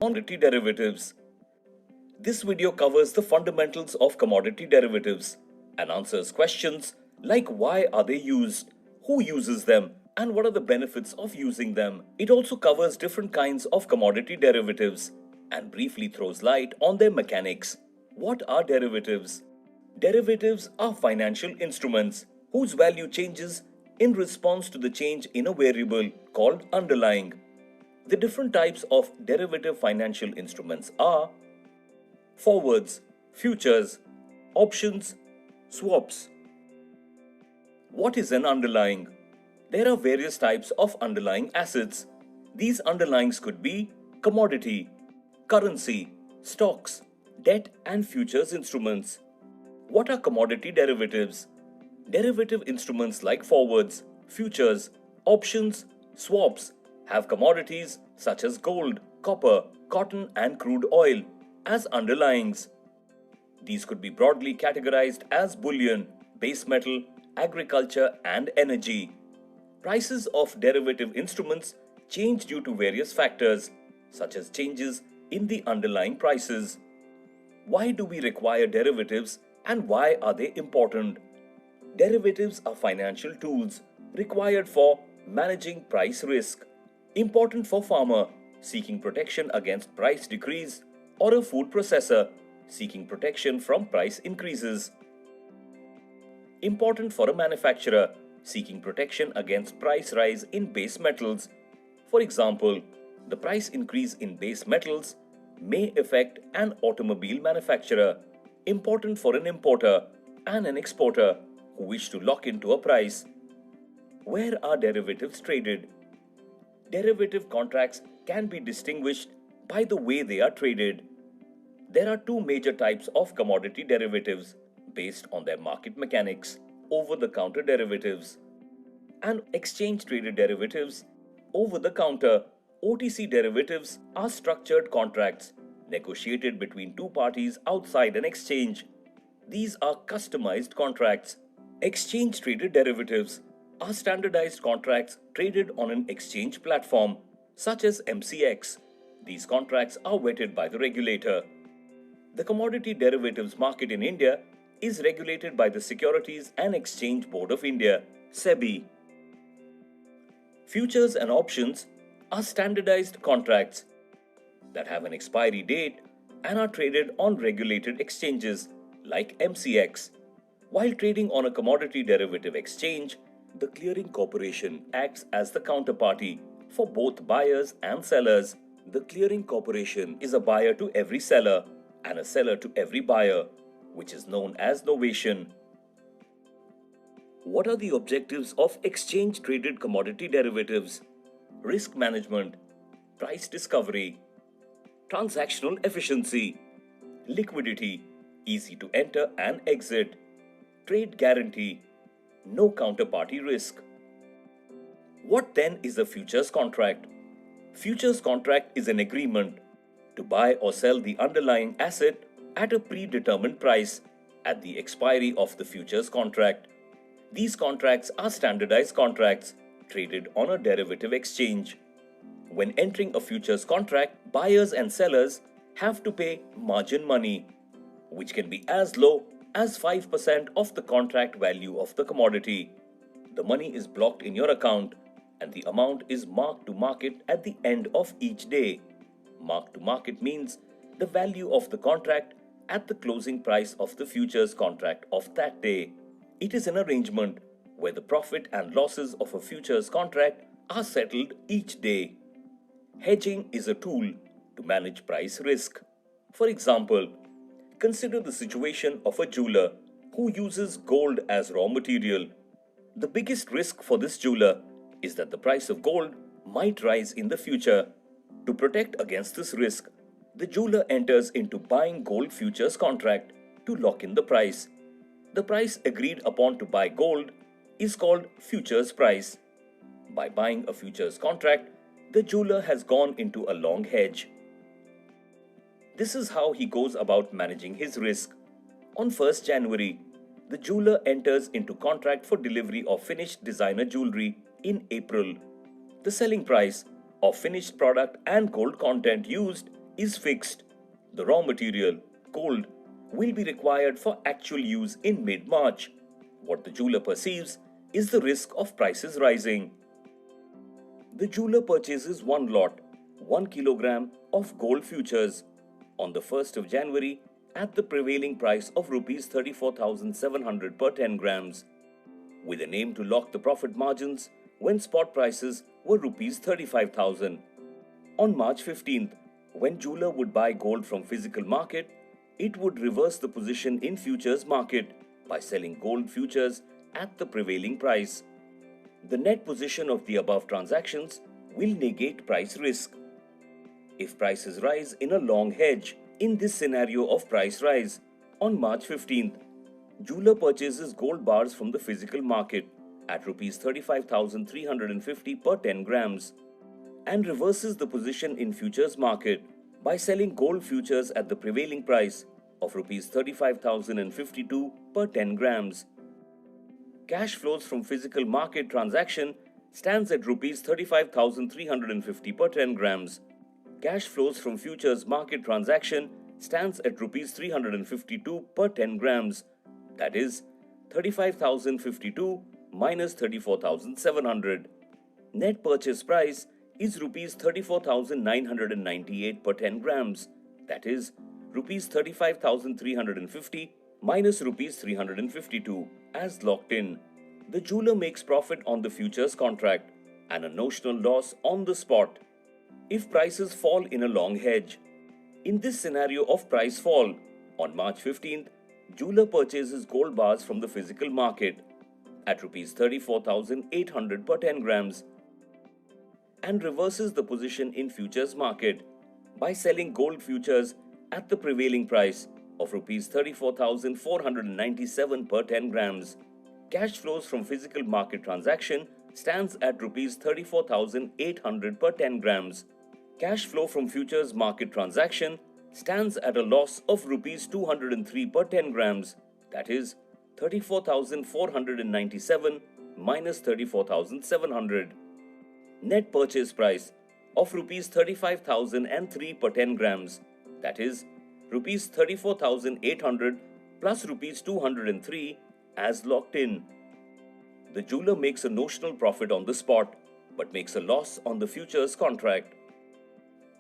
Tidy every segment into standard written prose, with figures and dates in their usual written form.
Commodity derivatives. This video covers the fundamentals of commodity derivatives and answers questions like why are they used, who uses them, and what are the benefits of using them. It also covers different kinds of commodity derivatives and briefly throws light on their mechanics. What are derivatives? Derivatives are financial instruments whose value changes in response to the change in a variable called underlying. The different types of derivative financial instruments are forwards, futures, options, swaps. What is an underlying? There are various types of underlying assets. These underlyings could be commodity, currency, stocks, debt, and futures instruments. What are commodity derivatives? Derivative instruments like forwards, futures, options, swaps have commodities such as gold, copper, cotton, and crude oil as underlyings. These could be broadly categorized as bullion, base metal, agriculture, and energy. Prices of derivative instruments change due to various factors, such as changes in the underlying prices. Why do we require derivatives and why are they important? Derivatives are financial tools required for managing price risk, important for farmer seeking protection against price decrease or a food processor seeking protection from price increases. Important for a manufacturer seeking protection against price rise in base metals. For example, the price increase in base metals may affect an automobile manufacturer. Important for an importer and an exporter who wish to lock into a price. Where are derivatives traded? Derivative contracts can be distinguished by the way they are traded. There are two major types of commodity derivatives based on their market mechanics: over-the-counter derivatives and exchange-traded derivatives. Over-the-counter OTC derivatives are structured contracts negotiated between two parties outside an exchange. These are customized contracts. Exchange-traded derivatives are standardized contracts traded on an exchange platform, such as MCX. These contracts are vetted by the regulator. The commodity derivatives market in India is regulated by the Securities and Exchange Board of India, SEBI. Futures and options are standardized contracts that have an expiry date and are traded on regulated exchanges like MCX. While trading on a commodity derivative exchange, the clearing corporation acts as the counterparty for both buyers and sellers. The clearing corporation is a buyer to every seller and a seller to every buyer, which is known as novation. What are the objectives of exchange-traded commodity derivatives? Risk management, price discovery, transactional efficiency, liquidity, easy to enter and exit, trade guarantee, no counterparty risk. What then is a futures contract? Futures contract is an agreement to buy or sell the underlying asset at a predetermined price at the expiry of the futures contract. These contracts are standardized contracts traded on a derivative exchange. When entering a futures contract, buyers and sellers have to pay margin money, which can be as low as 5% of the contract value of the commodity. The money is blocked in your account and the amount is marked to market at the end of each day. Mark to market means the value of the contract at the closing price of the futures contract of that day. It is an arrangement where the profit and losses of a futures contract are settled each day. Hedging is a tool to manage price risk. For example, consider the situation of a jeweler who uses gold as raw material. The biggest risk for this jeweler is that the price of gold might rise in the future. To protect against this risk, the jeweler enters into buying gold futures contract to lock in the price. The price agreed upon to buy gold is called futures price. By buying a futures contract, the jeweler has gone into a long hedge. This is how he goes about managing his risk. On 1st January, the jeweler enters into contract for delivery of finished designer jewelry in April. The selling price of finished product and gold content used is fixed. The raw material, gold, will be required for actual use in mid-March. What the jeweler perceives is the risk of prices rising. The jeweler purchases one lot, 1 kilogram of gold futures on the 1st of January at the prevailing price of Rs 34,700 per 10 grams, with an aim to lock the profit margins when spot prices were Rs 35,000. On March 15th, when jeweler would buy gold from physical market, it would reverse the position in futures market by selling gold futures at the prevailing price. The net position of the above transactions will negate price risk. If prices rise in a long hedge, in this scenario of price rise, on March 15th, jeweler purchases gold bars from the physical market at Rs 35,350 per 10 grams and reverses the position in futures market by selling gold futures at the prevailing price of Rs 35,052 per 10 grams. Cash flows from physical market transaction stands at Rs 35,350 per 10 grams. Cash flows from futures market transaction stands at Rs 352 per 10 grams. That is 35,052 minus 34,700. Net purchase price is Rs 34,998 per 10 grams. That is Rs 35,350 minus Rs 352 as locked in. The jeweler makes profit on the futures contract and a notional loss on the spot if prices fall in a long hedge. In this scenario of price fall, on March 15th, jeweler purchases gold bars from the physical market at Rs 34,800 per 10 grams and reverses the position in futures market by selling gold futures at the prevailing price of Rs 34,497 per 10 grams. Cash flows from physical market transaction stands at Rs 34,800 per 10 grams. Cash flow from futures market transaction stands at a loss of Rs 203 per 10 grams, that is 34,497 minus 34,700. Net purchase price of Rs 35,003 per 10 grams, that is Rs 34,800 plus Rs 203 as locked in. The jeweler makes a notional profit on the spot but makes a loss on the futures contract.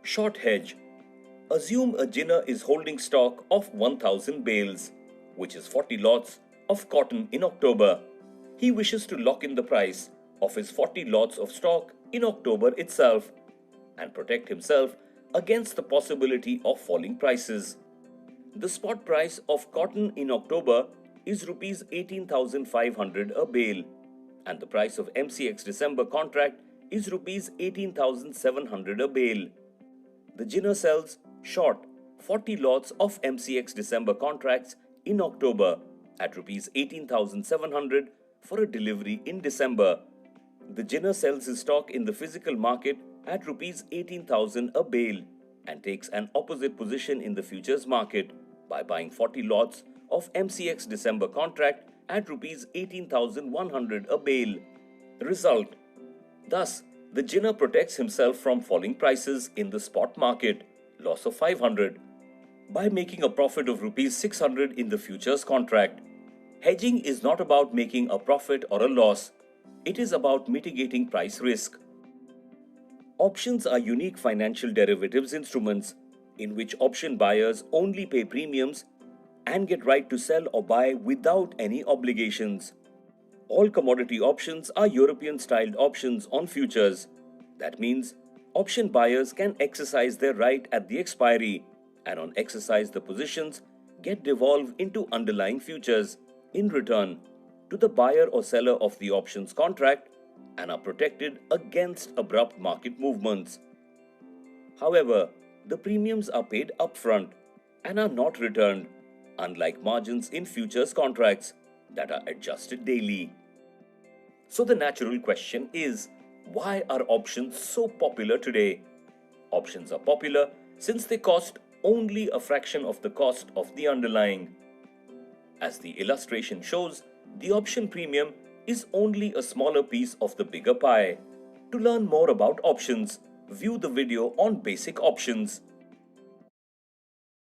Short hedge. Assume a jinner is holding stock of 1,000 bales, which is 40 lots of cotton in October. He wishes to lock in the price of his 40 lots of stock in October itself and protect himself against the possibility of falling prices. The spot price of cotton in October is Rs 18,500 a bale and the price of MCX December contract is Rs 18,700 a bale. The jinner sells short 40 lots of MCX December contracts in October at Rs 18,700 for a delivery in December. The jinner sells his stock in the physical market at Rs 18,000 a bale and takes an opposite position in the futures market by buying 40 lots of MCX December contract at Rs 18,100 a bale. Result: thus, the jinner protects himself from falling prices in the spot market, loss of 500, by making a profit of Rs 600 in the futures contract. Hedging is not about making a profit or a loss. It is about mitigating price risk. Options are unique financial derivatives instruments in which option buyers only pay premiums and get right to sell or buy without any obligations. All commodity options are European-styled options on futures. That means option buyers can exercise their right at the expiry and on exercise the positions get devolved into underlying futures in return to the buyer or seller of the options contract and are protected against abrupt market movements. However, the premiums are paid upfront and are not returned, unlike margins in futures contracts that are adjusted daily. So the natural question is, why are options so popular today? Options are popular since they cost only a fraction of the cost of the underlying. As the illustration shows, the option premium is only a smaller piece of the bigger pie. To learn more about options, view the video on basic options.